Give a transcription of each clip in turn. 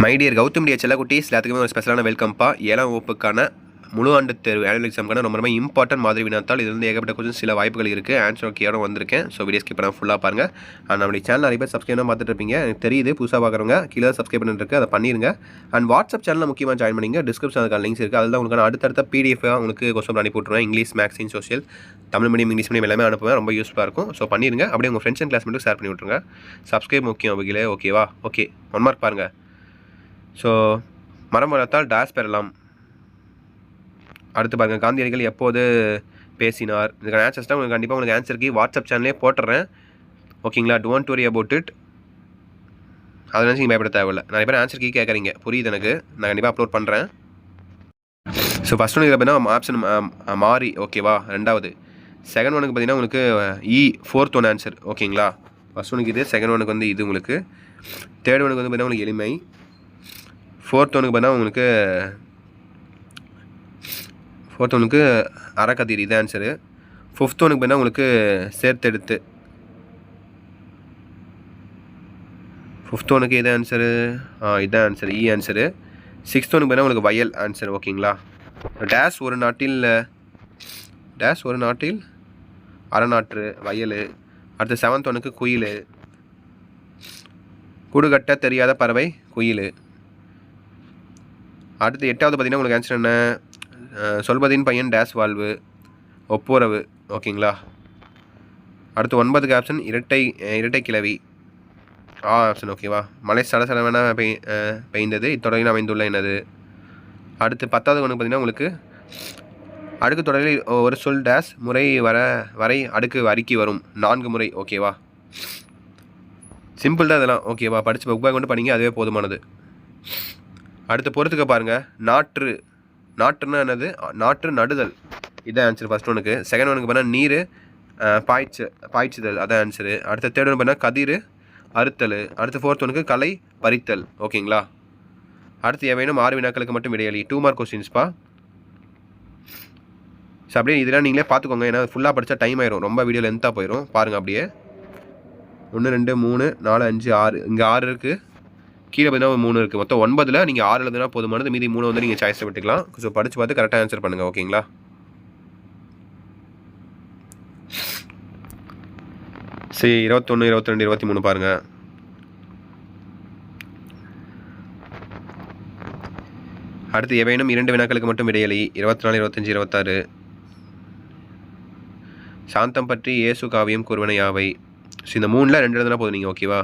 My dear Gautham dear செல்ல குட்டீஸ் எல்லாத்துக்குமே ஒரு ஸ்பெஷலான வெல்கம்ப்பா. 7ஆம் வகுப்புக்கான முழு ஆண்டு தேர்வு ஆனுவல் எக்ஸாமுக்கான ரொம்ப இம்பார்ட்டன்ட் மாதிரி வினாத்தால் இது ஏகப்பட்ட கொஞ்சம் சில வாய்ப்புகள் இருக்குது. ஆன்சர் ஓகேயோட வந்திருக்கேன். ஸோ வீடியோ ஸ்கிப் பண்ணால் ஃபுல்லாக பாருங்கள். நம்மளுடைய சேனல் நிறைய பேர் சப்ஸ்கிரைப் பார்த்துட்டு இருப்பீங்க, எனக்கு தெரியுது. புதுசாக பார்க்குறவங்க கீழே சப்ஸ்கிரைப் பண்ணிட்டு அதை பண்ணிடுங்க. அண்ட் வாட்ஸ்அப் சேனலில் முக்கியமாக ஜாயின் பண்ணிங்க. டிஸ்கிரிப்ஷன் அதுக்கான லிங்க்ஸ் இருக்குது. அதில் உங்களுக்கு அடுத்தடுத்த பிடிஎஃபாக உங்களுக்கு கொஸ்டின் அனுப்பி விட்ருவேன். இங்கிலீஷ், மேக்ஸின், social, Tamil medium, English medium எல்லாமே அனுப்புவேன். ரொம்ப யூஸ்ஃபுல்லாக இருக்கும். ஸோ பண்ணிடுங்க. அப்படியே உங்கள் ஃப்ரெண்ட்ஸ் அண்ட் கிளாஸ்மேட்டுக்கு ஷேர் பண்ணி விட்ருங்க. சப்ஸ்கிரைப் முக்கியம் வகையில். ஓகேவா? ஓகே, 1 மார்க் பாருங்கள். ஸோ மரம் வளர்த்தால் டேஸ் பெறலாம். அடுத்து பாருங்கள், காந்தியடிகள் எப்போது பேசினார். இதுக்கான ஆன்சர்ஸ் தான் உங்களுக்கு கண்டிப்பாக உங்களுக்கு ஆன்சருக்கு வாட்ஸ்அப் சேனலே போட்டுறேன். ஓகேங்களா? Don't worry about it. அதை நினச்சி நீங்கள் பயப்பட தேவையில்லை. நிறைய பேர் ஆன்சர் கீ கேட்குறீங்க, புரியுது எனக்கு. நான் கண்டிப்பாக அப்லோட் பண்ணுறேன். ஸோ ஃபஸ்ட் ஒனுக்கு பார்த்தீங்கன்னா ஆப்ஷன் மாறி. ஓகேவா? ரெண்டாவது. செகண்ட் ஒனுக்கு பார்த்தீங்கன்னா உங்களுக்கு ஃபோர்த் ஒன் ஆன்சர். ஓகேங்களா? ஃபஸ்ட் ஒனுக்கு இது, செகண்ட் ஒனுக்கு வந்து இது உங்களுக்கு. தேர்ட் ஒனுக்கு வந்து பார்த்தீங்கன்னா உங்களுக்கு எளிமை. ஃபோர்த் ஒனுக்கு பார்த்தீங்கன்னா உங்களுக்கு அறக்கதிர், இது ஆன்சரு. ஃபிஃப்த் ஒனுக்கு பார்த்தீங்கன்னா உங்களுக்கு சேர்த்தெடுத்து. ஃபிஃப்த் ஒனுக்கு இது ஆன்சரு, இதுதான் ஆன்சர், ஆன்சரு. சிக்ஸ்த் ஒனுக்கு பார்த்தீங்கன்னா உங்களுக்கு வயல் ஆன்சர். ஓகேங்களா? டேஸ் ஒரு நாட்டில் அறநாற்று, வயல். அடுத்து 7th ஒனுக்கு குயில். கூடுகட்ட தெரியாத பறவை குயில். அடுத்து 8வது பார்த்தீங்கன்னா உங்களுக்கு ஆன்சர் என்ன? சொல்வதின் பையன் டேஸ் வாழ்வு, ஒப்புரவு. ஓகேங்களா? அடுத்து 9க்கு ஆப்ஷன் இரட்டை கிளவி, ஆப்ஷன். ஓகேவா? மலை சடசடவென பெய்ந்தது, இத்தொடரில் அமைந்துள்ள என்னது? அடுத்து 10வது ஒன்று பார்த்தீங்கன்னா உங்களுக்கு அடுக்கு தொடரில் ஒரு சொல் டேஸ் முறை வரை அடுக்கு அறிக்கை வரும் 4 முறை. ஓகேவா? சிம்பிள் தான் இதெல்லாம். ஓகேவா? படித்து புக் பேக் கொண்டு படிங்க, அதுவே போதுமானது. அடுத்து பொறுத்துக்க பாருங்கள். நாற்றுன்னா என்னது? நாற்று நடுதல், இதான் ஆன்சர் ஃபஸ்ட் ஒனுக்கு. செகண்ட் ஒனுக்கு பார்த்தா நீர் பாய்ச்சுதல், அதான் ஆன்சரு. அடுத்த தேர்ட் ஒன்று பார்த்தா கதிர் அறுத்தல். அடுத்து ஃபோர்த் ஒனுக்கு களை பறித்தல். ஓகேங்களா? அடுத்து எவையும் 6 வினாக்களுக்கு மட்டும் இடையலி. 2 மார்க் கொஸ்டின்ஸ்ப்பா. ஸோ அப்படியே இதெல்லாம் நீங்களே பார்த்துக்கோங்க, ஏன்னா ஃபுல்லாக படித்தா டைம் ஆயிரும், ரொம்ப வீடியோ லென்த்தாக போயிடும். பாருங்கள் அப்படியே 1 2 3 4 5 6, இங்கே 6 இருக்குது, கீழே பார்த்தீங்கன்னா 3 இருக்குது. மொத்தம் 9ல் நீங்கள் 6 எழுதுனா போதுமானது. மீதி 3 வந்து நீங்கள் சாய்ஸை விட்டுக்கலாம். ஸோ படித்து பார்த்து கரெக்டாக ஆன்சர் பண்ணுங்கள். ஓகேங்களா? சரி, 21 22 23 பாருங்கள். அடுத்து எவையேனும் 2 வினாக்களுக்கு மட்டும் இடையலி. 24 25 26. சாந்தம் பற்றி இயேசு காவியம் கூறுவன யாவை? ஸோ இந்த 3ல் 2 எழுதுனா போதும் நீங்கள். ஓகேவா?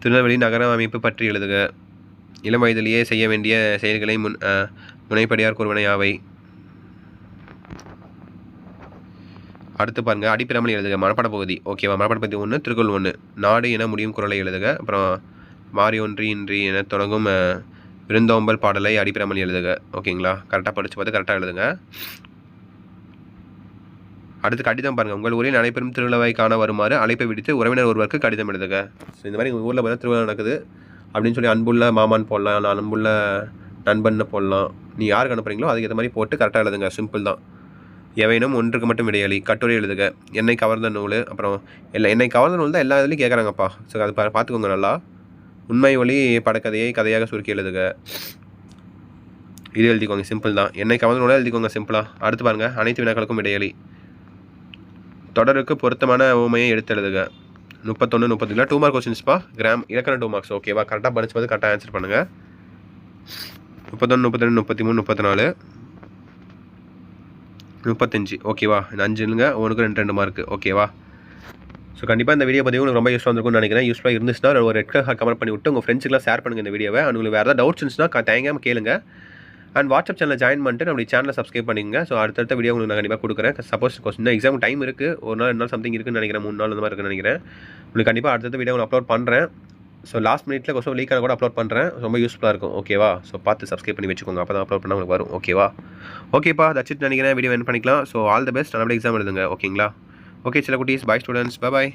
திருநெல்வேலி நகர அமைப்பு பற்றி எழுதுக. இளம் வயதிலேயே செய்ய வேண்டிய செயல்களை முனைப்படியார் கூறுவன யாவை? அடுத்து பாருங்கள், அடிப்பிராமல் எழுதுக. மனப்பாட பகுதி. ஓகேவா? மனப்பாட பகுதி 1, திருக்குறள் 1. நாடு என முடியும் குறளை எழுதுக. அப்புறம் மாறி ஒன்றி இன்றி என தொடங்கும் விருந்தோம்பல் பாடலை அடிப்பிராமல் எழுதுக. ஓகேங்களா? கரெக்டாக படித்து பார்த்து கரெக்டாக எழுதுங்க. அடுத்து கடிதம் பாருங்கள். உங்கள் ஊரில் நடைபெறும் திருவிழாவை காண வருமாறு அழைப்பை விடுத்து உறவினர் ஒருவருக்கு கடிதம் எழுதுக. ஸோ இந்த மாதிரி உங்கள் ஊரில் பார்த்தா திருவிழா நடக்குது அப்படின்னு சொல்லி அன்புள்ள மாமான்னு போடலாம், நான் அன்புள்ள நண்பன்னு போடலாம். நீ யாருக்கு அனுப்புறீங்களோ அதுக்கேற்ற மாதிரி போட்டு கரெக்டாக எழுதுங்க. சிம்பிள் தான். எவையினும் 1க்கு மட்டும் இடையலி. கட்டுரை எழுதுக. என்னை கவர்ந்த நூல். அப்புறம் என்னை கவர்ந்த நூல் தான் எல்லா இதுலையும் கேட்குறாங்கப்பா. ஸோ அது பார்த்துக்கோங்க நல்லா. உண்மை ஒளி படக்கதையை கதையாக சுருக்கி எழுதுக. இது எழுதிக்கோங்க. சிம்பிள் தான். என்னை கவர்ந்த நூலாக எழுதிக்கோங்க சிம்பிளாக. அடுத்து பாருங்கள், அனைத்து வினாக்களுக்கும் இடையலி. தொடருக்கு பொருத்தமான உவமையை எடுத்து எழுதுக. 31 32 2 மார்க் கொஸ்டின்ஸ்ப்பா. இலக்கணம் 2 மார்க்ஸ். ஓகேவா? கரெக்டாக படிச்சு பார்த்து கரெக்டாக ஆன்சர் பண்ணுங்கள். 31 32 33 34 35. ஓகேவா? இந்த 5ங்க ஒன்றுக்கு 2 மார்க்கு. ஓகேவா? ஸோ கண்டிப்பாக இந்த வீடியோ பதிவு உங்களுக்கு ரொம்ப யூஸ்ஃபுல்லாக இருக்கும்னு நினைக்கிறேன். யூஸ்ஃபுல்லாக இருந்துச்சுன்னா ஒரு ரெட் கலர் கமெண்ட் பண்ணி விட்டு உங்கள் ஃப்ரெண்ட்ஸுக்குலாம் ஷேர் பண்ணுங்கள் இந்த வீடியோவை. உங்களுக்கு வேறு ஏதாவது டவுட்ஸ் இருந்துச்சுன்னா தயங்காமல் கேளுங்க. அண்ட் வாட்ஸ்அப் சேனலில் ஜாயின் பண்ணிட்டு நம்மளுடைய சேனலை சப்ஸ்கிரைப் பண்ணிங்க. ஸோ அடுத்த வீடியோ உங்களுக்கு நான் கண்டிப்பாக கொடுக்குறேன். சப்போஸ் கொஸ்டின் எக்ஸாம் டைம் இருக்குது, ஒரு நாள் 2 நாள் சம்திங் இருக்குன்னு நினைக்கிறேன், 3 நாள் அந்த மாதிரி இருக்குன்னு நினைக்கிறேன். உங்களுக்கு கண்டிப்பாக அடுத்த வீடியோ நான் அப்லோட் பண்ணுறேன். ஸோ லாஸ்ட் மினிட்ல கொஸ்டின் லீக்கான கூட அப்லோட் பண்ணுறேன். ரொம்ப யூஸ்ஃபுல்லாக இருக்கும். ஓகேவா? ஸோ பார்த்து சப்ஸ்கிரைப் பண்ணி வச்சுக்கோங்க, அப்போ தான் அப்லோட் பண்ணால் உங்களுக்கு வரும். ஓகேவா? ஓகேப்பா, தட்ஸ் இட் நினைக்கிறேன். வீடியோ என் பண்ணிக்கலாம். So all the best. நல்லபடியாக எக்ஸாம் எழுதுங்க. ஓகேங்களா? ஓகே சில குட்டீஸ், பை ஸ்டூடெண்ட்ஸ், பை.